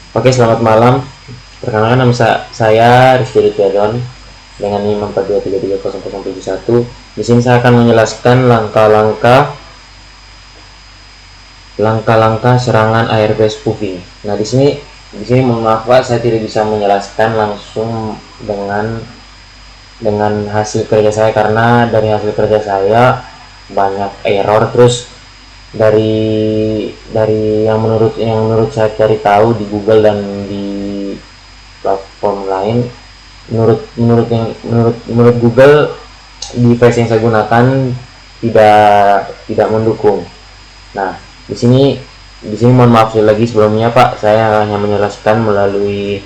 Oke, selamat malam. Perkenalkan nama saya Rizky Ridwan dengan NIM 4233071. Di sini saya akan menjelaskan langkah-langkah serangan ARP spoofing. Nah, di sini mohon maaf Pak, saya tidak bisa menjelaskan langsung dengan hasil kerja saya karena dari hasil kerja saya banyak error. Terus dari yang menurut saya cari tahu di Google dan di platform lain, menurut Google, device yang saya gunakan tidak mendukung. Nah, di sini mohon maaf sekali lagi sebelumnya Pak, saya hanya menjelaskan melalui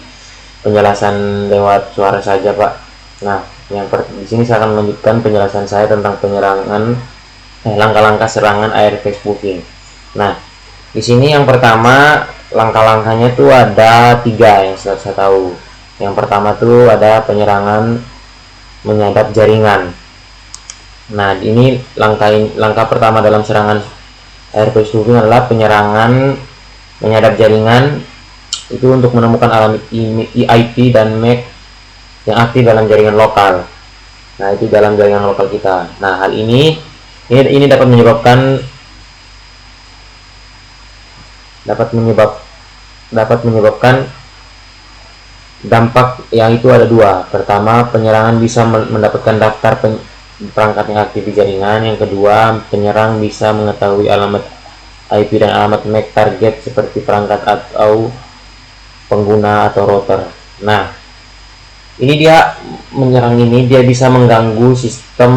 penjelasan lewat suara saja Pak. Nah, di sini saya akan melanjutkan penjelasan saya tentang langkah-langkah serangan ARP spoofing. Nah, di sini yang pertama, langkah-langkahnya tuh ada 3 yang saya tahu. Yang pertama tuh ada penyerangan menyadap jaringan. Nah, ini langkah pertama dalam serangan ARP spoofing adalah penyerangan menyadap jaringan, itu untuk menemukan alamat IP dan MAC yang aktif dalam jaringan lokal. Nah, itu dalam jaringan lokal kita. Nah, hal ini dapat menyebabkan dampak yang itu ada 2. Pertama, penyerangan bisa mendapatkan daftar perangkat yang aktif di jaringan. Yang kedua, penyerang bisa mengetahui alamat IP dan alamat MAC target seperti perangkat atau pengguna atau router. Nah, dia bisa mengganggu sistem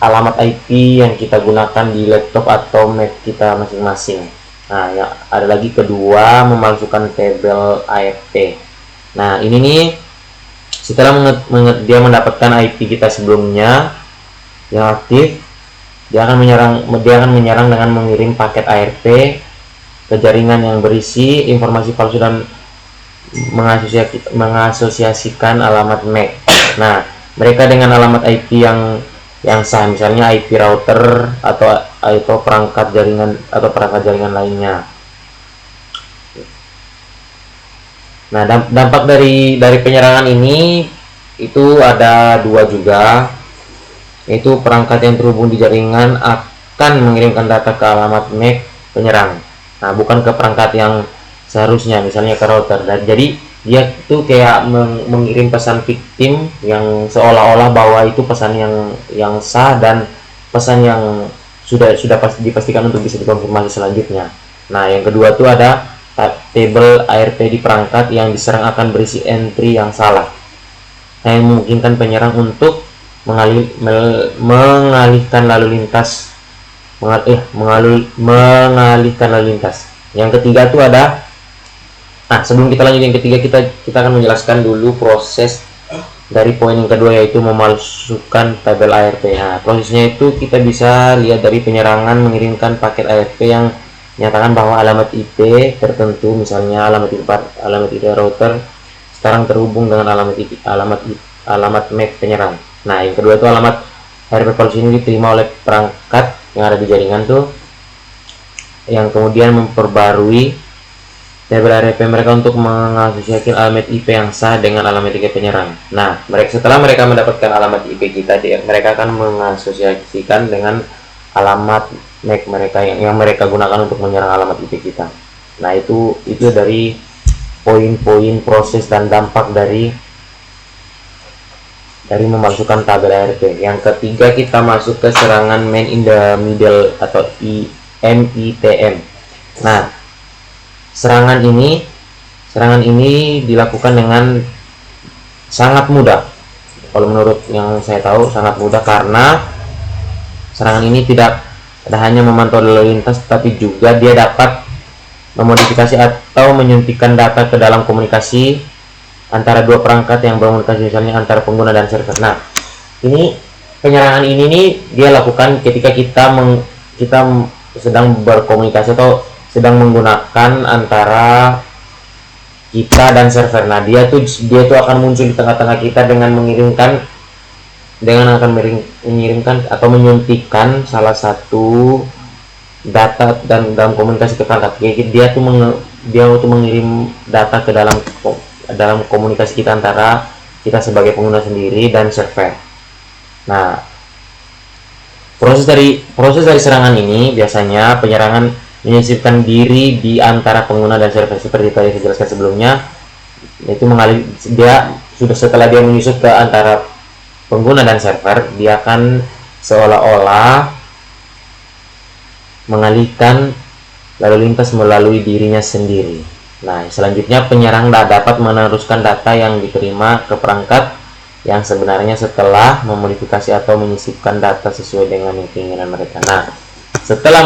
alamat IP yang kita gunakan di laptop atau Mac kita masing-masing. Nah, yang ada lagi kedua, memalsukan tabel ARP. Nah, ini nih, setelah dia mendapatkan IP kita sebelumnya yang aktif, dia akan menyerang dengan mengirim paket ARP ke jaringan yang berisi informasi palsu dan mengasosiasikan alamat MAC. Nah, mereka dengan alamat IP yang sah, misalnya IP router atau perangkat jaringan lainnya. Nah, dampak dari penyerangan ini itu ada 2 juga, yaitu perangkat yang terhubung di jaringan akan mengirimkan data ke alamat MAC penyerang. Nah, bukan ke perangkat yang seharusnya, misalnya ke router. Dan jadi dia tuh kayak mengirim pesan victim yang seolah-olah bahwa itu pesan yang sah dan pesan yang sudah dipastikan untuk bisa dikonfirmasi selanjutnya. Nah, yang kedua tuh ada tabel ARP di perangkat yang diserang akan berisi entry yang salah, yang memungkinkan penyerang untuk mengalihkan lalu lintas. Yang ketiga tuh ada, sebelum kita lanjut yang ketiga, kita akan menjelaskan dulu proses dari poin yang kedua, yaitu memalsukan tabel ARP. Nah, prosesnya itu kita bisa lihat dari penyerangan mengirimkan paket ARP yang menyatakan bahwa alamat IP tertentu, misalnya alamat IP router, sekarang terhubung dengan alamat MAC penyerang. Nah, yang kedua itu alamat ARP palsu ini diterima oleh perangkat yang ada di jaringan tuh, yang kemudian memperbarui tabel ARP mereka untuk mengasosiasikan alamat IP yang sah dengan alamat IP penyerang. Nah, setelah mereka mendapatkan alamat IP kita, mereka akan mengasosiasikan dengan alamat MAC mereka yang mereka gunakan untuk menyerang alamat IP kita. Nah, itu dari poin-poin proses dan dampak dari memasukkan tabel ARP. Yang ketiga, kita masuk ke serangan man in the middle atau MITM. Nah, serangan ini dilakukan dengan sangat mudah. Kalau menurut yang saya tahu, sangat mudah, karena serangan ini tidak hanya memantau lalu lintas, tapi juga dia dapat memodifikasi atau menyuntikkan data ke dalam komunikasi antara 2 perangkat yang berkomunikasi, misalnya antara pengguna dan server. Nah, penyerangan ini nih dia lakukan ketika kita sedang berkomunikasi atau sedang menggunakan antara kita dan server. Nah, dia tuh akan muncul di tengah-tengah kita dengan mengirimkan atau menyuntikkan salah satu data dan dalam komunikasi ke perangkat. Dia tuh mengirim data ke dalam komunikasi kita antara kita sebagai pengguna sendiri dan server. Nah, proses dari serangan ini biasanya penyerangan menyisipkan diri di antara pengguna dan server seperti tadi saya jelaskan sebelumnya, yaitu setelah dia menyusup ke antara pengguna dan server, dia akan seolah-olah mengalihkan lalu lintas melalui dirinya sendiri. Nah, selanjutnya penyerang dapat meneruskan data yang diterima ke perangkat yang sebenarnya setelah memodifikasi atau menyisipkan data sesuai dengan keinginan mereka. Nah, setelah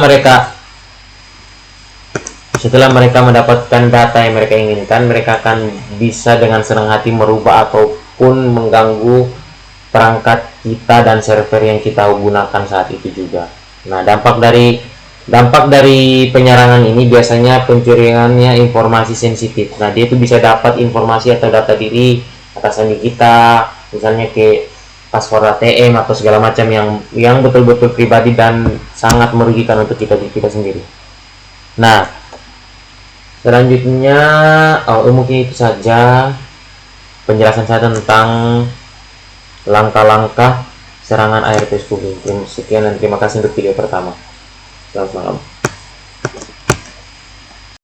mereka mendapatkan data yang mereka inginkan, mereka akan bisa dengan senang hati merubah ataupun mengganggu perangkat kita dan server yang kita gunakan saat itu juga. Nah, dampak dari penyerangan ini biasanya pencuriannya informasi sensitif. Nah, dia itu bisa dapat informasi atau data diri atas sandi kita, misalnya ke password ATM atau segala macam yang betul-betul pribadi dan sangat merugikan untuk kita sendiri. Nah, selanjutnya mungkin itu saja penjelasan saya tentang langkah-langkah serangan ARP spoofing. Sekian dan terima kasih untuk video pertama. Selamat malam.